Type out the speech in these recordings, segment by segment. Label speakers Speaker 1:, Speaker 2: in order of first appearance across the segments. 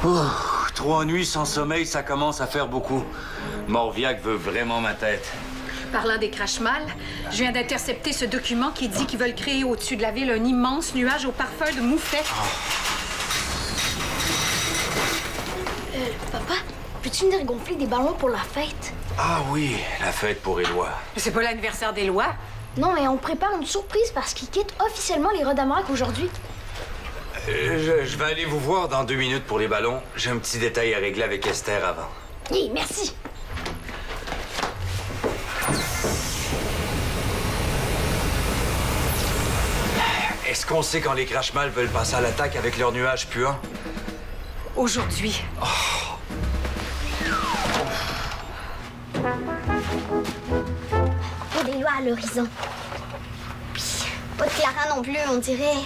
Speaker 1: Oh, 3 nuits sans sommeil, ça commence à faire beaucoup. Morviac veut vraiment ma tête.
Speaker 2: Parlant des crash-mal, je viens d'intercepter ce document qui dit qu'ils veulent créer au-dessus de la ville un immense nuage au parfum de moufette.
Speaker 3: Papa, peux-tu venir gonfler des ballons pour la fête?
Speaker 1: Ah oui, la fête pour Éloi.
Speaker 2: C'est pas l'anniversaire des lois?
Speaker 3: Non, mais on prépare une surprise parce qu'ils quittent officiellement les Rodamarac aujourd'hui.
Speaker 1: Je vais aller vous voir dans 2 minutes pour les ballons. J'ai un petit détail à régler avec Esther avant.
Speaker 3: Oui, merci.
Speaker 1: Est-ce qu'on sait quand les crash-mal veulent passer à l'attaque avec leurs nuages puants?
Speaker 2: Aujourd'hui.
Speaker 3: Pas des lois à l'horizon. Puis, pas de Clara non plus, on dirait.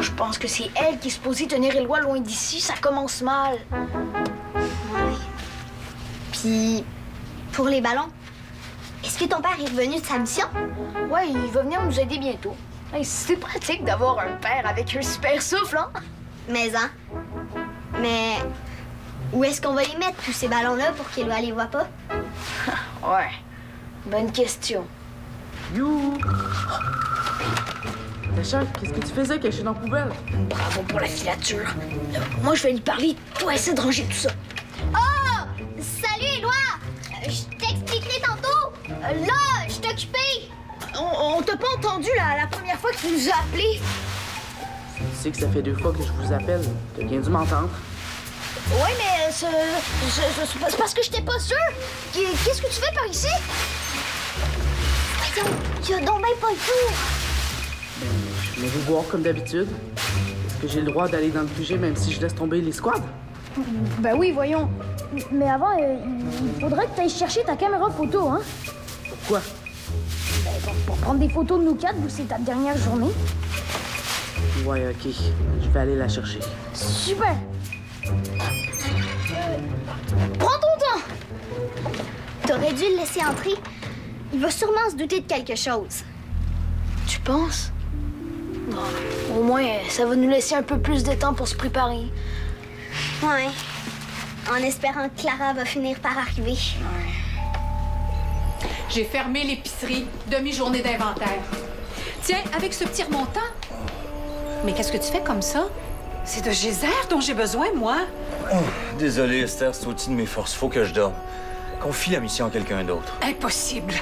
Speaker 3: Je pense que c'est elle qui est supposée tenir Éloi loin d'ici. Ça commence mal. Ouais. Puis, pour les ballons, est-ce que ton père est revenu de sa mission? Ouais, il va venir nous aider bientôt. Hey, c'est pratique d'avoir un père avec un super souffle, hein? Mais où est-ce qu'on va les mettre, tous ces ballons-là, pour qu'Éloi les voit pas? Ouais, bonne question.
Speaker 4: You! Sacha, qu'est-ce que tu faisais caché dans la poubelle?
Speaker 3: Bravo pour la filature. Moi, je vais lui parler. Toi, essaie de ranger tout ça. Oh! Salut, Éloi! Je t'expliquerai tantôt. Là, je suis occupée. On t'a pas entendu la première fois que tu nous as appelés.
Speaker 4: Tu sais que ça fait 2 fois que je vous appelle. T'as bien dû m'entendre.
Speaker 3: Ouais, mais c'est parce que j'étais pas sûre. Qu'est-ce que tu fais par ici? Voyons, il y a donc bien pas le tour.
Speaker 4: Je vais vous voir comme d'habitude. Est-ce que j'ai le droit d'aller dans le QG même si je laisse tomber les squads?
Speaker 3: Ben oui, voyons. Mais avant, il faudrait que tu ailles chercher ta caméra photo, hein?
Speaker 4: Pourquoi?
Speaker 3: Ben, pour prendre des photos de nous 4, vu que c'est ta dernière journée.
Speaker 4: Ouais, OK. Je vais aller la chercher.
Speaker 3: Super! Prends ton temps! T'aurais dû le laisser entrer. Il va sûrement se douter de quelque chose. Tu penses? Bon, au moins, ça va nous laisser un peu plus de temps pour se préparer. Ouais. En espérant que Clara va finir par arriver.
Speaker 2: Ouais. J'ai fermé l'épicerie. Demi-journée d'inventaire. Tiens, avec ce petit remontant. Mais qu'est-ce que tu fais comme ça? C'est de geyser dont j'ai besoin, moi.
Speaker 1: Oh, désolé, Esther, c'est au-dessus de mes forces. Faut que je dorme. Confie la mission à quelqu'un d'autre.
Speaker 2: Impossible.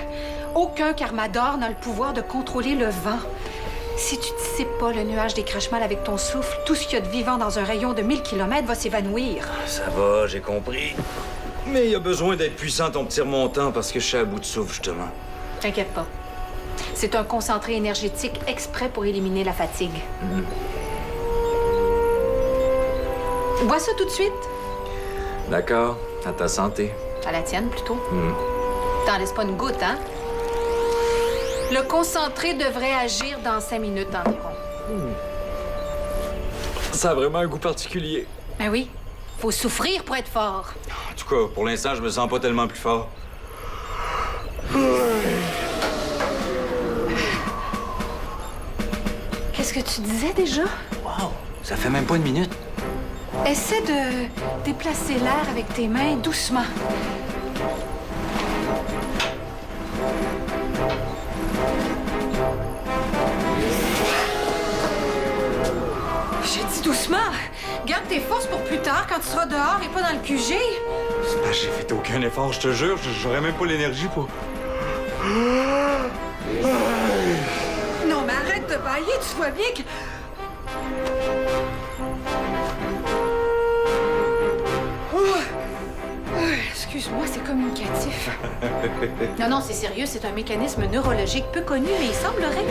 Speaker 2: Aucun Carmador n'a le pouvoir de contrôler le vent. Si tu dissipes pas le nuage des crash-mal avec ton souffle, tout ce qu'il y a de vivant dans un rayon de 1000 km va s'évanouir.
Speaker 1: Ça va, j'ai compris. Mais il y a besoin d'être puissant, ton petit remontant, parce que je suis à bout de souffle, justement.
Speaker 2: T'inquiète pas. C'est un concentré énergétique exprès pour éliminer la fatigue. Bois ça tout de suite.
Speaker 1: D'accord. À ta santé.
Speaker 2: À la tienne, plutôt. T'en laisses pas une goutte, hein? Le concentré devrait agir dans 5 minutes environ.
Speaker 1: Ça a vraiment un goût particulier.
Speaker 2: Ben oui. Faut souffrir pour être fort.
Speaker 1: En tout cas, pour l'instant, je me sens pas tellement plus fort.
Speaker 2: Qu'est-ce que tu disais déjà?
Speaker 1: Wow, ça fait même pas 1 minute.
Speaker 2: Essaie de déplacer l'air avec tes mains doucement. J'ai dit doucement. Garde tes forces pour plus tard, quand tu seras dehors et pas dans le QG.
Speaker 1: C'est parce que j'ai fait aucun effort, je te jure. J'aurais même pas l'énergie pour...
Speaker 2: Non, mais arrête de bailler, tu vois bien que... Excuse-moi, c'est communicatif. Non, c'est sérieux, c'est un mécanisme neurologique peu connu, mais il semblerait...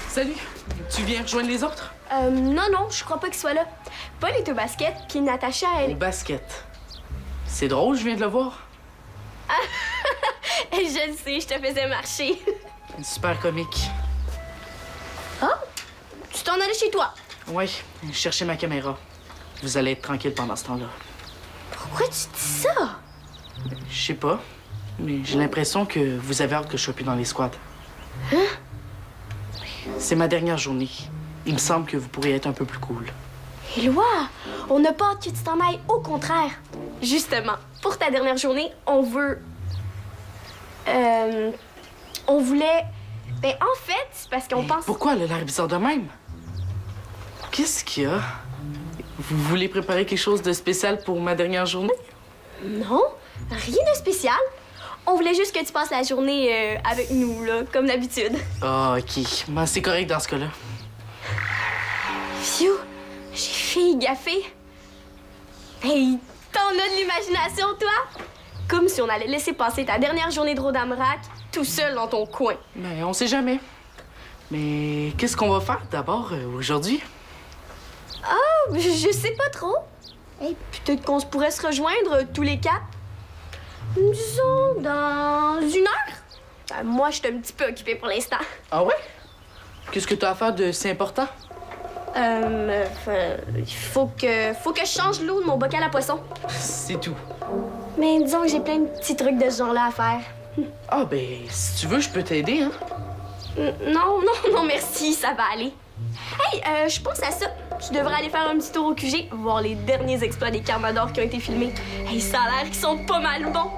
Speaker 4: Salut! Tu viens rejoindre les autres?
Speaker 5: Non, je crois pas qu'il soit là. Paul est au basket, puis Natacha, elle...
Speaker 4: Au basket. C'est drôle, je viens de le voir.
Speaker 5: Je le sais, je te faisais marcher.
Speaker 4: Super comique.
Speaker 5: Ah? Tu t'en allais chez toi?
Speaker 4: Ouais, je cherchais ma caméra. Vous allez être tranquille pendant ce temps-là.
Speaker 5: Pourquoi tu dis ça?
Speaker 4: Je sais pas. mais j'ai l'impression que vous avez hâte que je sois plus dans les squads.
Speaker 5: Hein?
Speaker 4: C'est ma dernière journée. Il me semble que vous pourriez être un peu plus cool.
Speaker 5: Éloi, on n'a pas hâte que tu t'en ailles, au contraire. Justement, pour ta dernière journée, on veut... on voulait... Ben, en fait, c'est parce qu'on pense...
Speaker 4: Pourquoi elle a l'air bizarre de même? Qu'est-ce qu'il y a? Vous voulez préparer quelque chose de spécial pour ma dernière journée?
Speaker 5: Non, rien de spécial. On voulait juste que tu passes la journée avec nous, là, comme d'habitude.
Speaker 4: Ah, OK. Ben, c'est correct dans ce cas-là.
Speaker 5: Phew, j'ai failli gaffer. Hey, t'en as de l'imagination, toi? Comme si on allait laisser passer ta dernière journée de Rodamrac tout seul dans ton coin.
Speaker 4: Ben, on sait jamais. Mais qu'est-ce qu'on va faire d'abord aujourd'hui?
Speaker 5: Ah, je sais pas trop. Hey, peut-être qu'on se pourrait se rejoindre tous les quatre. Disons, dans 1 heure. Ben, moi, je suis un petit peu occupée pour l'instant.
Speaker 4: Ah ouais? Qu'est-ce que tu as à faire de si important?
Speaker 5: Il faut que je change l'eau de mon bocal à poisson.
Speaker 4: C'est tout.
Speaker 5: Mais disons que j'ai plein de petits trucs de ce genre-là à faire.
Speaker 4: Ah ben, si tu veux, je peux t'aider, hein?
Speaker 5: Non, merci, ça va aller. Hey, je pense à ça. Tu devrais aller faire un petit tour au QG, voir les derniers exploits des Carmadors qui ont été filmés. Hey, ça a l'air qu'ils sont pas mal bons.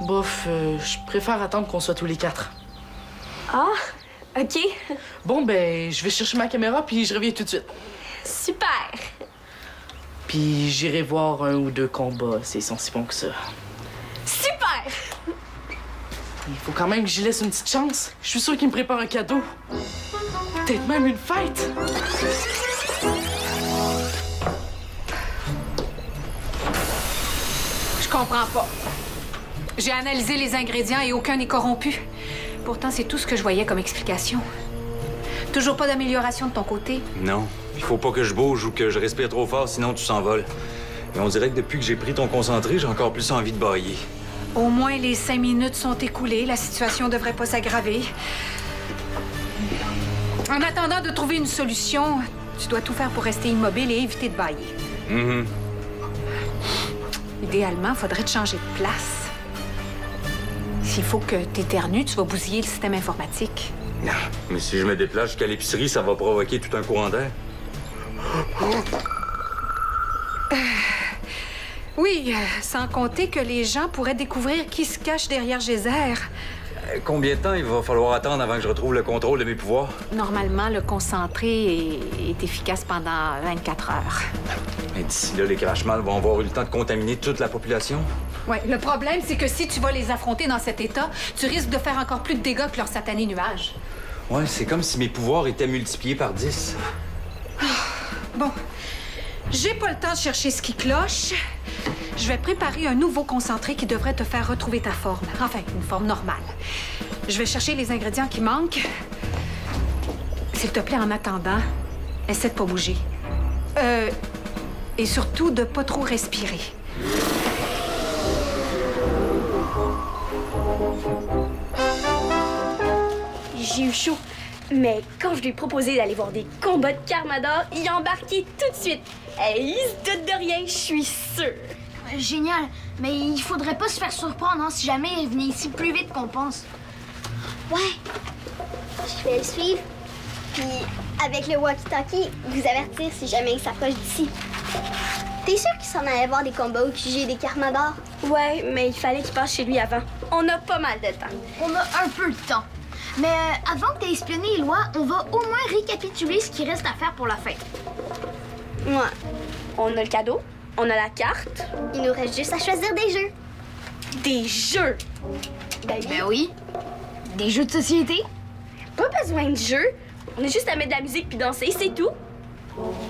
Speaker 4: Bof, je préfère attendre qu'on soit tous les 4.
Speaker 5: Ah, OK.
Speaker 4: Bon, ben, je vais chercher ma caméra puis je reviens tout de suite.
Speaker 5: Super.
Speaker 4: Puis j'irai voir 1 ou 2 combats, s'ils sont si bons que ça.
Speaker 5: Super.
Speaker 4: Il faut quand même que j'y laisse une petite chance. Je suis sûr qu'il me prépare un cadeau. Peut-être même une fête.
Speaker 2: Je comprends pas. J'ai analysé les ingrédients et aucun n'est corrompu. Pourtant, c'est tout ce que je voyais comme explication. Toujours pas d'amélioration de ton côté?
Speaker 1: Non. Il faut pas que je bouge ou que je respire trop fort, sinon tu s'envoles. Et on dirait que depuis que j'ai pris ton concentré, j'ai encore plus envie de bâiller.
Speaker 2: Au moins, les 5 minutes sont écoulées. La situation devrait pas s'aggraver. En attendant de trouver une solution, tu dois tout faire pour rester immobile et éviter de bâiller. Idéalement, faudrait te changer de place. S'il faut que t'éternues, tu vas bousiller le système informatique.
Speaker 1: Mais si je me déplace jusqu'à l'épicerie, ça va provoquer tout un courant d'air.
Speaker 2: Oui, sans compter que les gens pourraient découvrir qui se cache derrière Geyser.
Speaker 1: Combien de temps il va falloir attendre avant que je retrouve le contrôle de mes pouvoirs?
Speaker 2: Normalement, le concentré est efficace pendant 24 heures.
Speaker 1: Et d'ici là, les crash-mâles vont avoir eu le temps de contaminer toute la population?
Speaker 2: Oui, le problème, c'est que si tu vas les affronter dans cet état, tu risques de faire encore plus de dégâts que leur satané nuage.
Speaker 1: Ouais, c'est comme si mes pouvoirs étaient multipliés par 10.
Speaker 2: Bon, j'ai pas le temps de chercher ce qui cloche. Je vais préparer un nouveau concentré qui devrait te faire retrouver ta forme. Enfin, une forme normale. Je vais chercher les ingrédients qui manquent. S'il te plaît, en attendant, essaie de pas bouger. Et surtout, de pas trop respirer.
Speaker 5: J'ai eu chaud. Mais quand je lui ai proposé d'aller voir des combats de Carmador, il a embarqué tout de suite. Et il se doute de rien, je suis sûre.
Speaker 3: Génial, mais il faudrait pas se faire surprendre hein, si jamais il venait ici plus vite qu'on pense.
Speaker 6: Ouais, je vais le suivre. Puis, avec le walkie-talkie, vous avertir si jamais il s'approche d'ici. T'es sûr qu'il s'en allait voir des combats au QG des Carmadors?
Speaker 5: Ouais, mais il fallait qu'il passe chez lui avant. On a pas mal de temps.
Speaker 3: On a un peu de temps. Mais avant que t'aies espionné Éloi, on va au moins récapituler ce qui reste à faire pour la fête.
Speaker 6: Ouais.
Speaker 5: On a le cadeau, on a la carte.
Speaker 6: Il nous reste juste à choisir des jeux.
Speaker 5: Des jeux!
Speaker 3: Ben oui. Des jeux de société.
Speaker 5: Pas besoin de jeux. On a juste à mettre de la musique puis danser, c'est tout.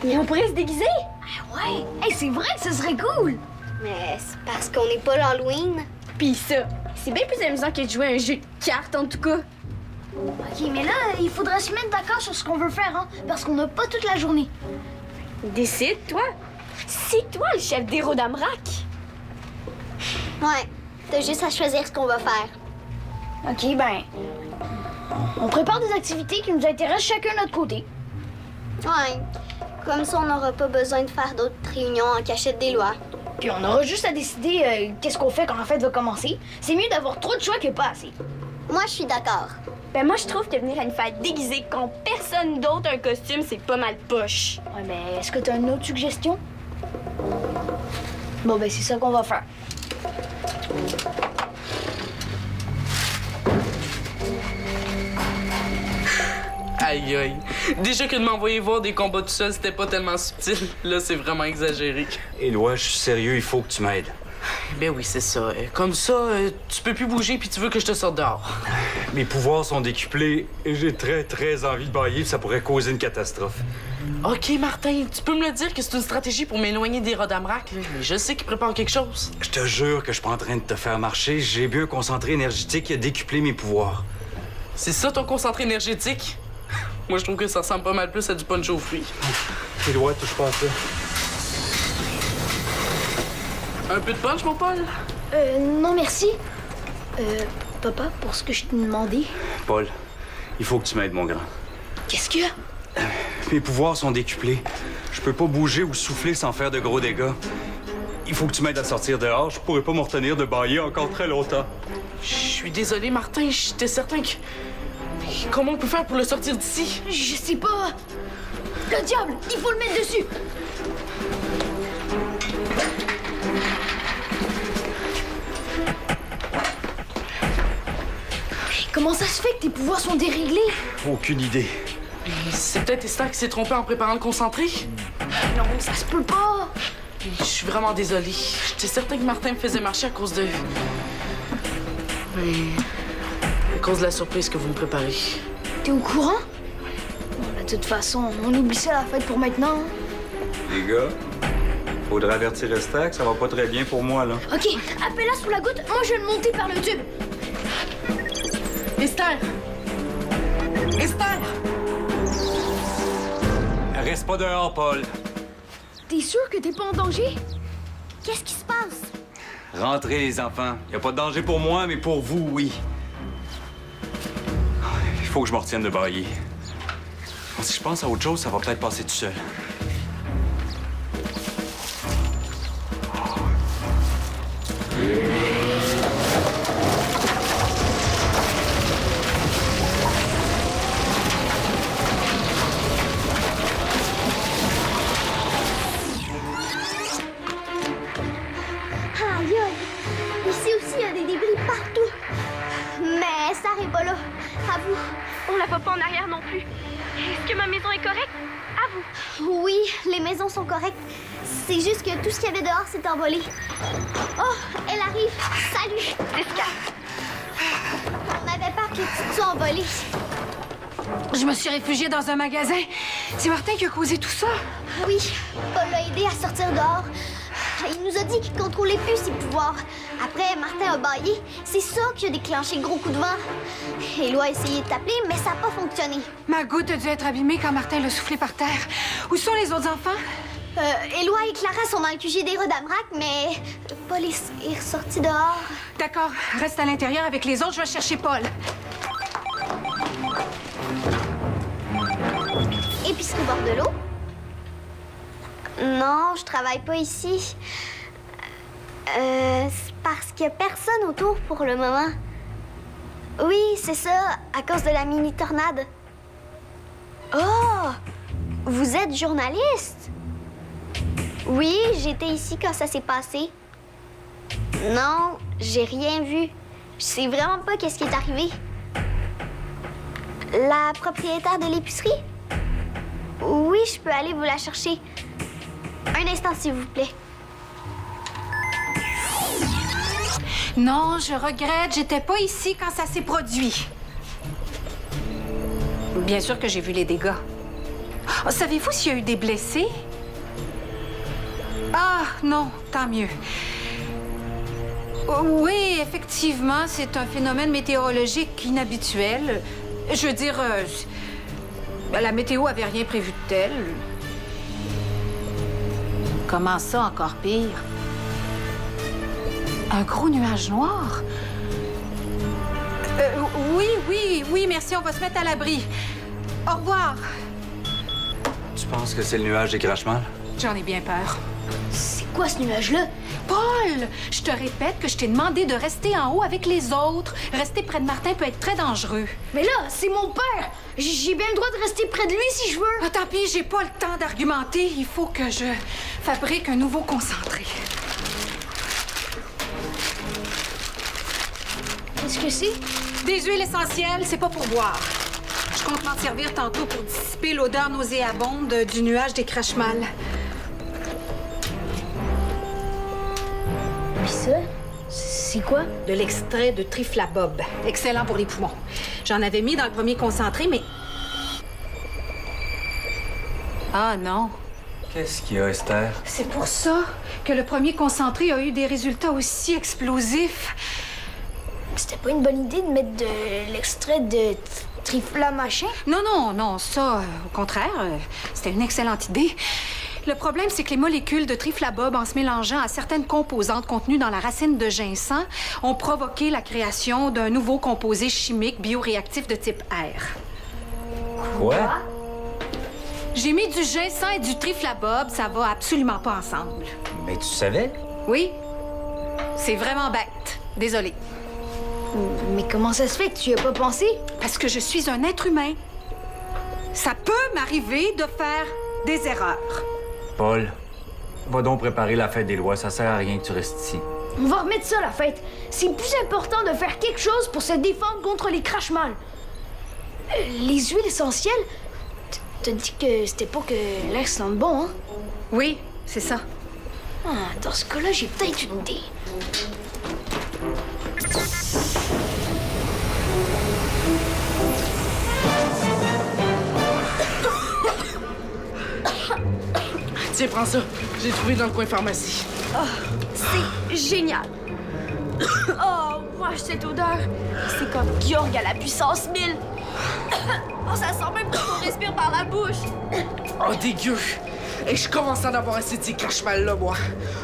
Speaker 5: Et on pourrait se déguiser.
Speaker 3: Ouais. Hey, c'est vrai que ce serait cool.
Speaker 6: Mais c'est parce qu'on n'est pas l'Halloween.
Speaker 5: Puis ça, c'est bien plus amusant que de jouer à un jeu de cartes en tout cas.
Speaker 3: OK, mais là, il faudra se mettre d'accord sur ce qu'on veut faire, hein, parce qu'on n'a pas toute la journée.
Speaker 5: Décide, toi. C'est toi le chef des Rodamrac.
Speaker 6: Ouais, t'as juste à choisir ce qu'on va faire.
Speaker 3: OK, ben... On prépare des activités qui nous intéressent chacun de notre côté.
Speaker 6: Ouais, comme ça on n'aura pas besoin de faire d'autres réunions en cachette des lois.
Speaker 3: Puis on aura juste à décider qu'est-ce qu'on fait quand la fête va commencer. C'est mieux d'avoir trop de choix que pas assez.
Speaker 6: Moi, je suis d'accord.
Speaker 5: Ben moi, je trouve que venir à une fête déguisée quand personne d'autre a un costume, c'est pas mal poche.
Speaker 3: Ouais, mais est-ce que t'as une autre suggestion? Bon, ben c'est ça qu'on va faire.
Speaker 4: Aïe, aïe. Déjà que de m'envoyer voir des combats tout seul, c'était pas tellement subtil. Là, c'est vraiment exagéré.
Speaker 1: Éloi, je suis sérieux, il faut que tu m'aides.
Speaker 4: Ben oui, c'est ça. Comme ça, tu peux plus bouger puis tu veux que je te sorte dehors.
Speaker 1: Mes pouvoirs sont décuplés et j'ai très envie de bailler, ça pourrait causer une catastrophe.
Speaker 4: OK, Martin, tu peux me le dire que c'est une stratégie pour m'éloigner des Rodamrak, là, mais je sais qu'ils préparent quelque chose.
Speaker 1: Je te jure que je suis pas en train de te faire marcher. J'ai bu un concentré énergétique qui a décuplé mes pouvoirs.
Speaker 4: C'est ça ton concentré énergétique? Moi, je trouve que ça ressemble pas mal plus à du punch aux fruits.
Speaker 1: Éloi, touche pas à ça.
Speaker 4: Un peu de punch, mon Paul?
Speaker 3: Non, merci. Papa, pour ce que je t'ai demandé.
Speaker 1: Paul, il faut que tu m'aides, mon grand.
Speaker 3: Qu'est-ce qu'il y a?
Speaker 1: Mes pouvoirs sont décuplés. Je peux pas bouger ou souffler sans faire de gros dégâts. Il faut que tu m'aides à sortir dehors. Je pourrais pas me retenir de bailler encore très longtemps.
Speaker 4: Je suis désolé, Martin. J'étais certain que... Comment on peut faire pour le sortir d'ici?
Speaker 3: Je sais pas. Le diable, il faut le mettre dessus. Comment ça se fait que tes pouvoirs sont déréglés?
Speaker 1: Aucune idée.
Speaker 4: C'est peut-être Esther qui s'est trompée en préparant le concentré.
Speaker 3: Non, ça se peut pas.
Speaker 4: Je suis vraiment désolée. J'étais certain que Martin me faisait marcher à cause de... Mais... à cause de la surprise que vous me préparez.
Speaker 3: T'es au courant? Bon, de toute façon, on oublie ça la fête pour maintenant.
Speaker 1: Les gars, faudrait avertir Esther que ça va pas très bien pour moi, là.
Speaker 3: OK, appelle-la sous la goutte. Moi, je vais le monter par le tube.
Speaker 4: Esther! Esther!
Speaker 1: Reste pas dehors, Paul.
Speaker 3: T'es sûr que t'es pas en danger?
Speaker 6: Qu'est-ce qui se passe?
Speaker 1: Rentrez, les enfants. Y a pas de danger pour moi, mais pour vous, oui. Il faut que je me retienne de bailler. Si je pense à autre chose, ça va peut-être passer tout seul.
Speaker 6: Aïe, aïe. Ici aussi, il y a des débris partout. Mais ça n'est pas là. À vous.
Speaker 5: On la voit pas en arrière non plus. Est-ce que ma maison est correcte? À vous.
Speaker 6: Oui, les maisons sont correctes. C'est juste que tout ce qu'il y avait dehors s'est envolé. Oh, elle arrive. Salut. On avait peur que tout soit envolé.
Speaker 2: Je me suis réfugiée dans un magasin. C'est Martin qui a causé tout ça.
Speaker 6: Oui, Paul l'a aidé à sortir dehors. Il nous a dit qu'il contrôlait plus ses pouvoirs. Après, Martin a baillé. C'est ça qui a déclenché le gros coup de vent. Éloi a essayé de t'appeler, mais ça n'a pas fonctionné.
Speaker 2: Ma goutte a dû être abîmée quand Martin l'a soufflé par terre. Où sont les autres enfants?
Speaker 6: Éloi et Clara sont dans le QG des Rodamrak, mais Paul est ressorti dehors.
Speaker 2: D'accord, reste à l'intérieur avec les autres, je vais chercher Paul.
Speaker 6: Épicerie bord de l'eau? Non, je travaille pas ici. C'est parce qu'il y a personne autour pour le moment. Oui, c'est ça, à cause de la mini-tornade. Oh! Vous êtes journaliste? Oui, j'étais ici quand ça s'est passé. Non, j'ai rien vu. Je sais vraiment pas qu'est-ce qui est arrivé. La propriétaire de l'épicerie? Oui, je peux aller vous la chercher. Un instant, s'il vous plaît.
Speaker 2: Non, je regrette, j'étais pas ici quand ça s'est produit. Bien sûr que j'ai vu les dégâts. Oh, savez-vous s'il y a eu des blessés? Ah, non, tant mieux. Oh, oui, effectivement, c'est un phénomène météorologique inhabituel. Je veux dire, la météo avait rien prévu de tel. Comment ça, encore pire? Un gros nuage noir? Oui, merci, on va se mettre à l'abri. Au revoir.
Speaker 1: Tu penses que c'est le nuage des Crashmal?
Speaker 2: J'en ai bien peur.
Speaker 3: C'est quoi ce nuage-là?
Speaker 2: Paul, je te répète que je t'ai demandé de rester en haut avec les autres. Rester près de Martin peut être très dangereux.
Speaker 3: Mais là, c'est mon père. J'ai bien le droit de rester près de lui si je veux.
Speaker 2: Ah, tant pis, j'ai pas le temps d'argumenter. Il faut que je fabrique un nouveau concentré.
Speaker 3: Qu'est-ce que c'est?
Speaker 2: Des huiles essentielles, c'est pas pour boire. Je compte m'en servir tantôt pour dissiper l'odeur nauséabonde du nuage des crache-mal.
Speaker 3: Puis ça, c'est quoi?
Speaker 2: De l'extrait de triflabob. Excellent pour les poumons. J'en avais mis dans le premier concentré, mais... Ah non.
Speaker 1: Qu'est-ce qu'il y a, Esther?
Speaker 2: C'est pour ça que le premier concentré a eu des résultats aussi explosifs.
Speaker 3: C'était pas une bonne idée de mettre de l'extrait de trifla machin?
Speaker 2: Non, ça, au contraire, c'était une excellente idée. Le problème, c'est que les molécules de triflabob, en se mélangeant à certaines composantes contenues dans la racine de ginseng, ont provoqué la création d'un nouveau composé chimique bioréactif de type R.
Speaker 1: Quoi?
Speaker 2: J'ai mis du ginseng et du triflabob, ça va absolument pas ensemble.
Speaker 1: Mais tu savais?
Speaker 2: Oui, c'est vraiment bête. Désolée.
Speaker 3: Mais comment ça se fait que tu y as pas pensé?
Speaker 2: Parce que je suis un être humain. Ça peut m'arriver de faire des erreurs.
Speaker 7: Paul, va donc préparer la fête des lois. Ça sert à rien que tu restes ici.
Speaker 3: On va remettre ça, la fête. C'est plus important de faire quelque chose pour se défendre contre les crache-mal. Les huiles essentielles? T'as dit que c'était pas que l'air sente bon, hein?
Speaker 2: Oui, c'est ça.
Speaker 3: Ah, dans ce cas-là, j'ai peut-être une idée.
Speaker 4: Tiens, prends ça. J'ai trouvé dans le coin pharmacie.
Speaker 5: C'est génial. Oh, moi, cette odeur. C'est comme Georg à la puissance 1000. Oh, ça sent même quand on respire par la bouche.
Speaker 4: Oh, dégueu. Et je commence à en avoir assez de ces crache-mal là, moi.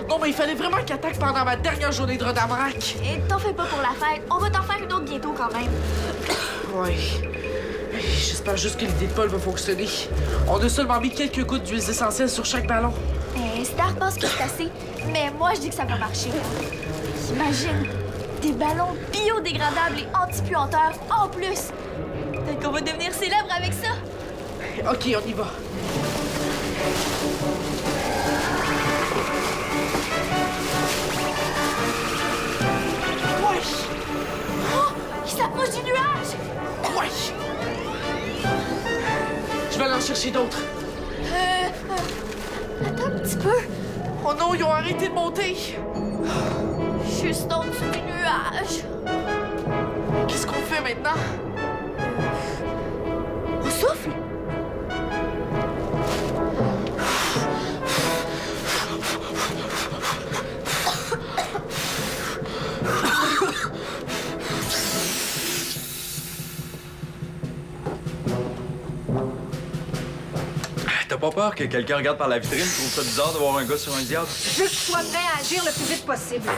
Speaker 4: Non, mais il fallait vraiment qu'il attaque pendant ma dernière journée de Rodamrac.
Speaker 5: Et t'en fais pas pour la fête. On va t'en faire une autre bientôt quand même.
Speaker 4: Ouais. J'espère juste que l'idée de Paul va fonctionner. On a seulement mis quelques gouttes d'huiles essentielles sur chaque ballon.
Speaker 5: Star pense que c'est assez, mais moi je dis que ça va marcher. Imagine, des ballons biodégradables et anti-puanteurs en plus. Peut-être qu'on va devenir célèbre avec ça.
Speaker 4: OK, on y va. Ouais!
Speaker 5: Oh, il s'approche du nuage.
Speaker 4: Ouais! Je vais aller en chercher d'autres.
Speaker 5: Attends un petit peu.
Speaker 4: Oh non, ils ont arrêté de monter.
Speaker 5: Juste en dessous du nuage.
Speaker 4: Qu'est-ce qu'on fait maintenant?
Speaker 5: On souffle.
Speaker 1: T'as pas peur que quelqu'un regarde par la vitrine et trouve ça bizarre de voir un gars sur un diable?
Speaker 2: Je veux que tu sois prêt à agir le plus vite possible.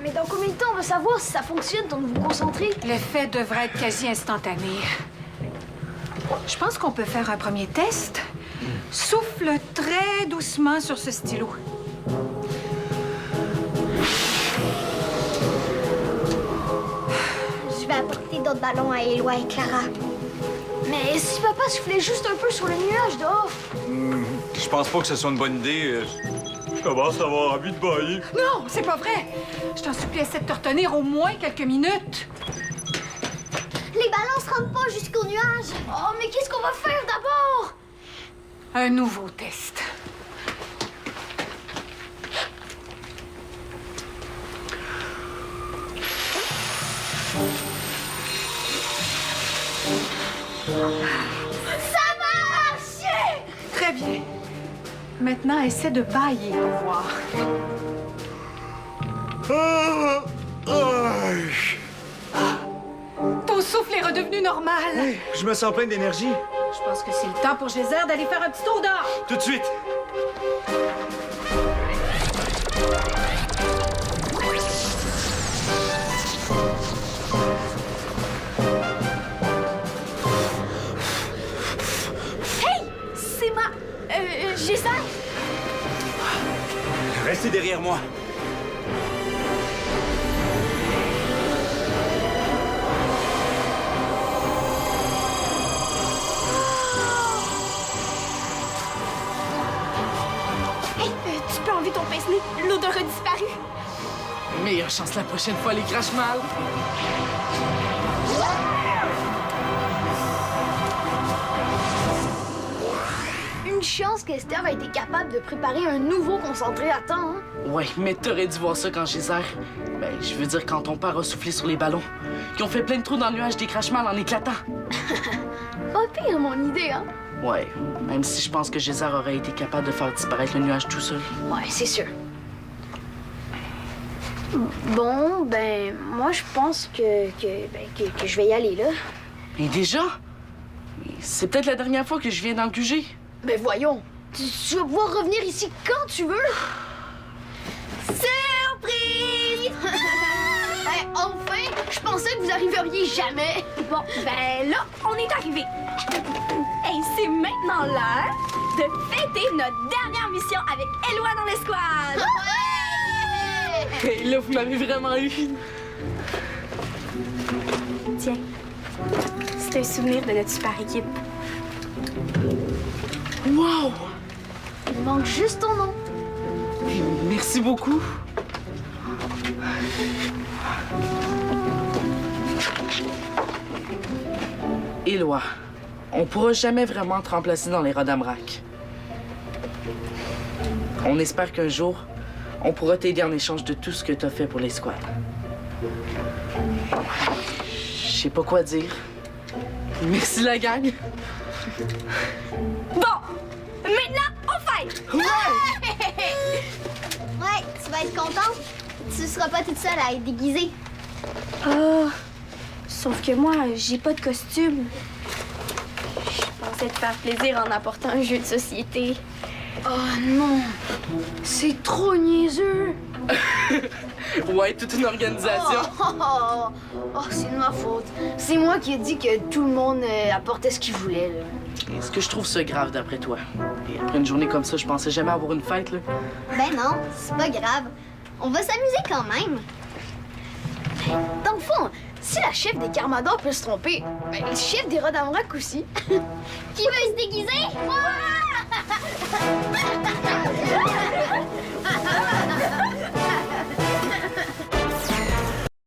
Speaker 3: Mais dans combien de temps on va savoir si ça fonctionne, ton nouveau concentré?
Speaker 2: L'effet devrait être quasi instantané. Je pense qu'on peut faire un premier test. Souffle très doucement sur ce stylo.
Speaker 6: Je vais apporter d'autres ballons à Éloi et Clara.
Speaker 3: Mais si papa soufflait juste un peu sur le nuage dehors?
Speaker 1: Je pense pas que ce soit une bonne idée. Je commence à avoir envie de bailler.
Speaker 2: Non, c'est pas vrai. Je t'en supplie, essaie de te retenir au moins quelques minutes.
Speaker 6: Les ballons se rendent pas jusqu'au nuage.
Speaker 3: Oh, mais qu'est-ce qu'on va faire d'abord?
Speaker 2: Un nouveau test.
Speaker 3: Ça marche!
Speaker 2: Très bien. Maintenant, essaie de bailler pour voir. Ton souffle est redevenu normal.
Speaker 1: Je me sens plein d'énergie.
Speaker 2: Je pense que c'est le temps pour Geyser d'aller faire un petit tour dehors.
Speaker 1: Tout de suite.
Speaker 5: C'est ma... Geyser.
Speaker 1: Restez derrière moi.
Speaker 5: contaminé. L'odeur a disparu.
Speaker 4: Meilleure chance la prochaine fois, les crache mal.
Speaker 3: Une chance qu'Esther a été capable de préparer un nouveau concentré à temps, hein?
Speaker 4: Ouais, mais t'aurais dû voir ça quand Geyser. Ben, je veux dire quand ton père a soufflé sur les ballons. Qui ont fait plein de trous dans le nuage des crache mal en éclatant.
Speaker 3: Pas pire, mon idée, hein?
Speaker 4: Ouais, même si je pense que Geyser aurait été capable de faire disparaître le nuage tout seul.
Speaker 3: Ouais, c'est sûr. Bon, ben, moi, je pense que je vais y aller, là.
Speaker 4: Et déjà? C'est peut-être la dernière fois que je viens dans le QG.
Speaker 3: Ben, voyons. Tu vas pouvoir revenir ici quand tu veux. Surprise! Hey, enfin! Je pensais que vous arriveriez jamais.
Speaker 5: Bon, ben là, on est arrivé. Et c'est maintenant l'heure de fêter notre dernière mission avec Éloi dans l'escouade.
Speaker 4: Et là, vous m'avez vraiment eu.
Speaker 5: Tiens, c'est un souvenir de notre super équipe.
Speaker 4: Wow!
Speaker 3: Il manque juste ton nom.
Speaker 4: Merci beaucoup. Éloi, on pourra jamais vraiment te remplacer dans les Rodamrac. On espère qu'un jour, on pourra t'aider en échange de tout ce que t'as fait pour les squads. Je sais pas quoi dire. Merci la gang.
Speaker 5: Bon, maintenant, on fête!
Speaker 6: Ouais, tu vas être contente. Tu seras pas toute seule à être déguisée.
Speaker 5: Ah, sauf que moi, j'ai pas de costume. Je pensais te faire plaisir en apportant un jeu de société.
Speaker 3: Oh non! C'est trop niaiseux!
Speaker 4: Ouais, toute une organisation.
Speaker 3: Oh, c'est de ma faute. C'est moi qui ai dit que tout le monde apportait ce qu'il voulait, là.
Speaker 4: Est-ce que je trouve ça grave d'après toi? Et après une journée comme ça, je pensais jamais avoir une fête, là.
Speaker 6: Ben non, c'est pas grave. On va s'amuser quand même.
Speaker 3: Dans le fond, si la chef des Carmadors peut se tromper, ben, le chef des Rodamrac aussi.
Speaker 6: Qui veut se déguiser?